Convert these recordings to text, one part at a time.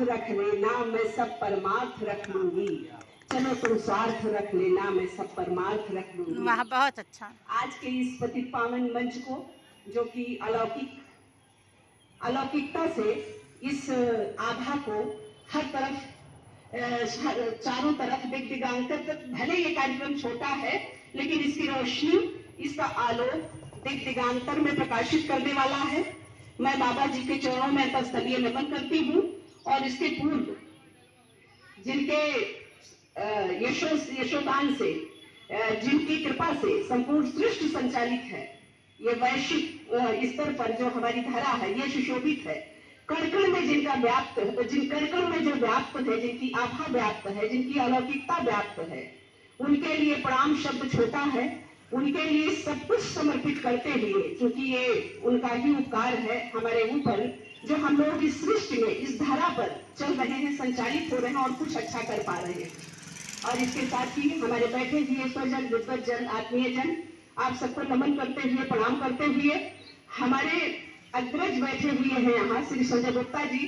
रख लेना मैं सब परमार्थ रख लूंगी, चलो तुम स्वार्थ रख लेना मैं सब परमार्थ रख लूंगी। वाह, बहुत अच्छा। आज के इस पतित पावन मंच को, जो कि अलौकिकता से इस आभा को हर तरफ चारों तरफ दिग्दिगांतर तक, भले ये कार्यक्रम छोटा है लेकिन इसकी रोशनी, इसका आलोक दिग्दिगांतर में प्रकाशित करने वाला है। मैं बाबा जी के चरणों में अंतस्तलीय नमन करती हूँ और इसके पूर्व जिनके यशोदान से, जिनकी कृपा से संपूर्ण सृष्टि संचालित है, ये वैश्विक स्तर पर जो हमारी धरा है ये सुशोभित है। कण कण में जिनका व्याप्त है, जिन कण कण में जो व्याप्त है, जिनकी आभा व्याप्त है, जिनकी अलौकिकता व्याप्त है, उनके लिए प्रणाम शब्द छोटा है। उनके लिए सब कुछ समर्पित करते हुए, क्योंकि ये उनका ही उपकार है हमारे ऊपर, जो हम लोग इस सृष्टि में, इस धरा पर चल रहे हैं, संचालित हो रहे हैं और कुछ अच्छा कर पा रहे हैं। और इसके साथ ही हमारे बैठे हुए स्वजन, विद्वत जन, आत्मीय जन, आप सबको नमन करते हुए, प्रणाम करते हुए, हमारे अग्रज बैठे हुए हैं यहाँ, श्री संजय गुप्ता जी,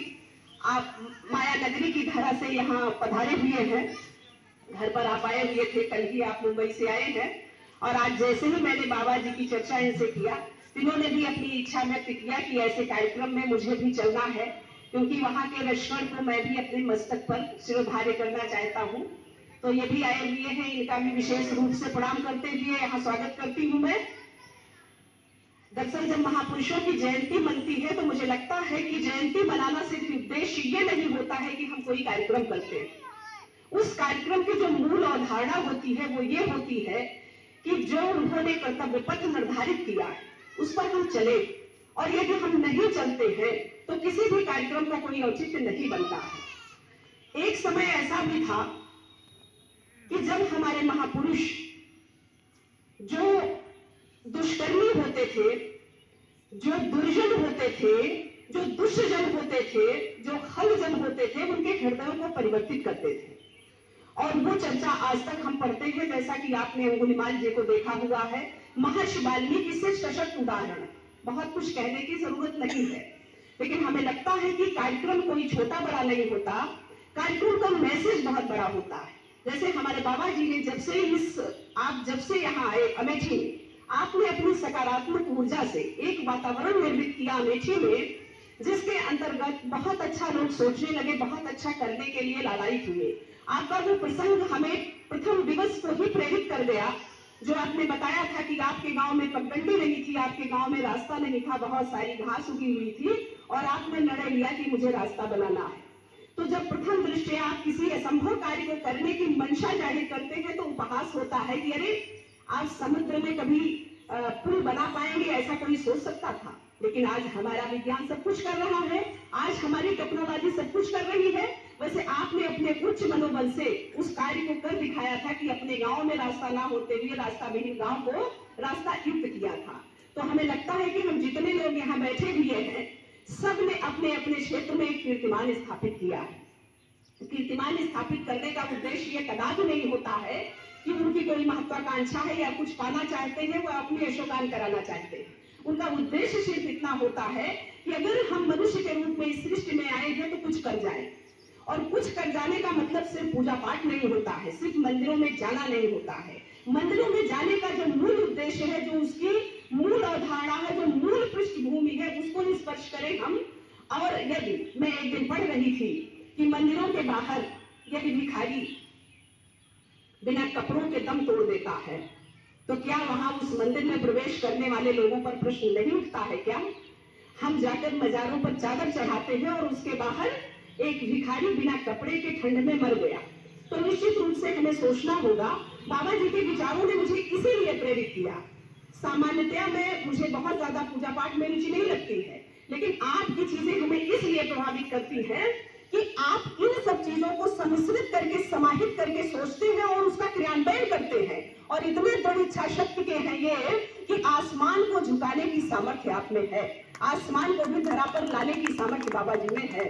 आप माया नगरी की धरा से यहाँ पधारे हुए हैं। घर पर आप आए हुए थे, कल ही आप मुंबई से आए हैं और आज जैसे ही मैंने बाबा जी की चर्चा इनसे किया, इन्होंने भी अपनी इच्छा व्यक्त किया कि ऐसे कार्यक्रम में मुझे भी चलना है, क्योंकि वहाँ के रक्षण को मैं भी अपने मस्तक पर सिरोधार्य करना चाहता हूँ। तो ये भी आए हुए हैं, इनका भी विशेष रूप से प्रणाम करते हुए यहाँ स्वागत करती हूँ मैं। दरअसल जब महापुरुषों की जयंती मनती है तो मुझे लगता है कि जयंती मनाना सिर्फ उद्देश्य ये नहीं होता है कि हम कोई कार्यक्रम करते हैं। उस कार्यक्रम की जो मूल अवधारणा होती है वो ये होती है कि जो उन्होंने कर्तव्य पथ निर्धारित किया है उस पर हम चले, और यदि हम नहीं चलते हैं तो किसी भी कार्यक्रम का कोई औचित्य नहीं बनता है। एक समय ऐसा भी था कि जब हमारे महापुरुष जो दुष्कर्मी होते थे, जो दुर्जन होते थे, जो दुष्टजन होते थे, जो खलजन होते थे, उनके हृदयों को परिवर्तित करते थे। और वो चर्चा आज तक हम पढ़ते हैं, जैसा कि आपने अंगुलीमाल जी को देखा हुआ है। महर्षि वाल्मीकि से सशक्त उदाहरण, बहुत कुछ कहने की जरूरत नहीं है, लेकिन हमें लगता है कि कार्यक्रम कोई छोटा बड़ा नहीं होता, कार्यक्रम का मैसेज बहुत बड़ा होता है। जैसे हमारे बाबा जी ने आप जब से यहाँ आए अमेठी में, आपने अपनी सकारात्मक ऊर्जा से एक वातावरण निर्मित किया अमेठी में, जिसके अंतर्गत बहुत अच्छा लोग सोचने लगे, बहुत अच्छा करने के लिए लालायित हुए। आपका वो प्रसंग हमें प्रथम दिवस को ही प्रेरित कर गया, जो आपने बताया था कि आपके गांव में पगडंडी नहीं थी, आपके गांव में रास्ता नहीं था, बहुत सारी घास उगी हुई थी और आपने निर्णय लिया कि मुझे रास्ता बनाना है। तो जब प्रथम दृष्टया आप किसी असंभव कार्य को करने की मंशा जाहिर करते हैं तो उपहास होता है कि अरे आज समुद्र में कभी पुल बना पाएंगे, ऐसा कोई सोच सकता था। लेकिन आज हमारा विज्ञान सब कुछ कर रहा है, आज हमारी टेक्नोलॉजी सब कुछ कर रही है। वैसे आपने अपने उच्च मनोबल से उस कार्य को कर दिखाया था कि अपने गांव में रास्ता ना होते हुए रास्ता विहीन गांव को रास्ता युक्त किया था। तो हमें लगता है कि हम जितने लोग यहाँ बैठे हुए हैं, सब ने अपने अपने क्षेत्र में एक कीर्तिमान स्थापित किया है। कीर्तिमान स्थापित करने का उद्देश्य ये कदापि नहीं होता है कि उनकी कोई महत्वाकांक्षा है या कुछ पाना चाहते हैं, वो अपने यशोगान कराना चाहते हैं। उनका उद्देश्य सिर्फ इतना होता है कि अगर हम मनुष्य के रूप में इस सृष्टि में आए हैं तो कुछ कर जाए। और कुछ कर जाने का मतलब सिर्फ पूजा पाठ नहीं होता है, सिर्फ मंदिरों में जाना नहीं होता है। मंदिरों में जाने का जो मूल उद्देश्य है, जो उसकी मूल अवधारणा है, जो मूल पृष्ठभूमि है, उसको स्पर्श करें हम। और यदि मैं एक दिन पढ़ रही थी कि मंदिरों के बाहर यदि भिखारी बिना कपड़ों के दम तोड़ देता है तो क्या वहां उस मंदिर में प्रवेश करने वाले लोगों पर प्रश्न नहीं उठता है? क्या हम जाकर मजारों पर चादर चढ़ाते हैं और उसके बाहर एक भिखारी बिना कपड़े के ठंड में मर गया? तो निश्चित रूप से हमें सोचना होगा। बाबा जी के विचारों ने मुझे इसीलिए प्रेरित किया। सामान्यतया मुझे बहुत ज्यादा पूजा पाठ में रुचि नहीं लगती है, लेकिन आपकी चीजें हमें इसलिए प्रभावित करती हैं कि आप इन सब चीजों को सम्मिश्रित करके, समाहित करके सोचते हैं और उसका क्रियान्वयन करते हैं। और इतने दृढ़ इच्छा शक्ति के हैं ये कि आसमान को झुकाने की सामर्थ्य आप में है, आसमान को भी धरा पर लाने की सामर्थ्य बाबा जी में है।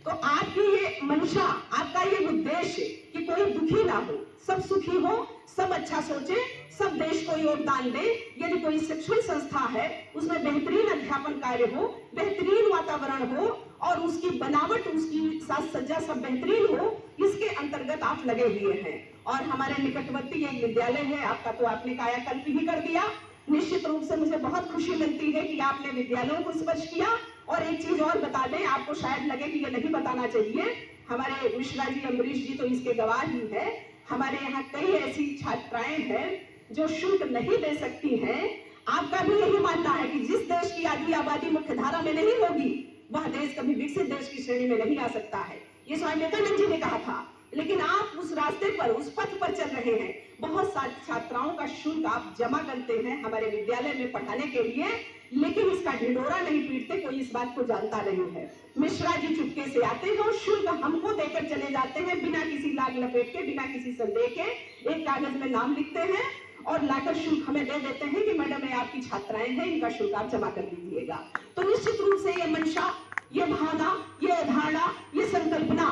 तो आपकी ये मंशा, आपका ये उद्देश्य कि कोई दुखी ना हो, सब सुखी हो, सब अच्छा सोचे, सब देश को योगदान दे। यदि कोई शिक्षण संस्था है उसमें बेहतरीन अध्यापन कार्य हो, बेहतरीन वातावरण हो और उसकी बनावट, उसकी साज सज्जा सब बेहतरीन हो, इसके अंतर्गत आप लगे हुए हैं। और हमारे निकटवर्ती एक विद्यालय है, आपका तो आपने कायाकल्प ही कर दिया। निश्चित रूप से मुझे बहुत खुशी मिलती है कि आपने विद्यालयों को स्पर्श किया। और एक चीज और बता दें, आपको शायद लगे कि ये नहीं बताना चाहिए, हमारे मिश्रा जी, अमरीश जी तो इसके गवाह ही है। हमारे यहाँ कई ऐसी छात्राएं हैं जो शुल्क नहीं दे सकती हैं। आपका भी यही मानना है कि जिस देश की आधी आबादी मुख्य धारा में नहीं होगी वह देश कभी विकसित देश की श्रेणी में नहीं आ सकता है, ये स्वामी विवेकानंद जी ने कहा था। लेकिन आप उस रास्ते पर, उस पथ पर चल रहे हैं। बहुत सारी छात्राओं का शुल्क आप जमा करते हैं हमारे विद्यालय में पढ़ाने के लिए, लेकिन इसका ढिंढोरा नहीं पीटते, कोई इस बात को जानता नहीं है। मिश्रा जी चुपके से आते हैं और शुल्क हमको देकर चले जाते हैं, बिना किसी लाग लपेट के, बिना किसी संदेह के। एक कागज में नाम लिखते हैं और लाकर शुल्क हमें दे देते हैं कि मैडम ये आपकी छात्राएं हैं, इनका शुल्क आप जमा कर दीजिएगा। तो निश्चित रूप से ये मंशा, ये भावना, ये अवधारणा, ये संकल्पना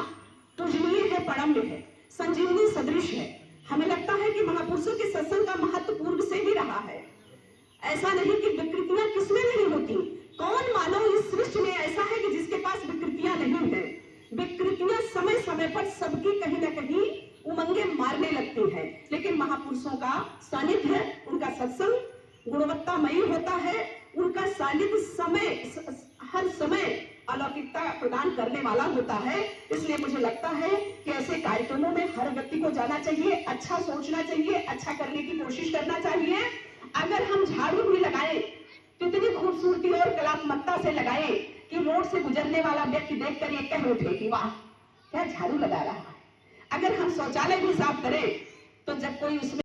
तुझनीय है, परम्य है, संजीवनी सदृश है। हमें लगता है कि महापुरुषों के सत्संग का महत्व पूर्व से ही रहा है। ऐसा नहीं कि विकृतियां किसमें नहीं होती। कौन मानव इस सृष्टि में ऐसा है कि जिसके पास विकृतियां नहीं है। विकृतियां समय समय पर सबकी कहीं ना कहीं उमंगे मारने लगती हैं, लेकिन महापुरुषों का सानिध्य, उनका सत्संग गुणवत्तामयी होता है। उनका सानिध्य हर समय अलौकिकता प्रदान करने वाला होता है। इसलिए मुझे लगता है कि ऐसे कार्यक्रमों में हर व्यक्ति को जाना चाहिए, अच्छा सोचना चाहिए, अच्छा करने की कोशिश करना चाहिए। अगर हम झाड़ू भी लगाए तो इतनी खूबसूरती और कलात्मकता से लगाए कि रोड से गुजरने वाला व्यक्ति देखकर ये कह उठे कि वाह क्या झाड़ू लगा रहा है। अगर हम शौचालय भी साफ करें तो जब कोई उसमें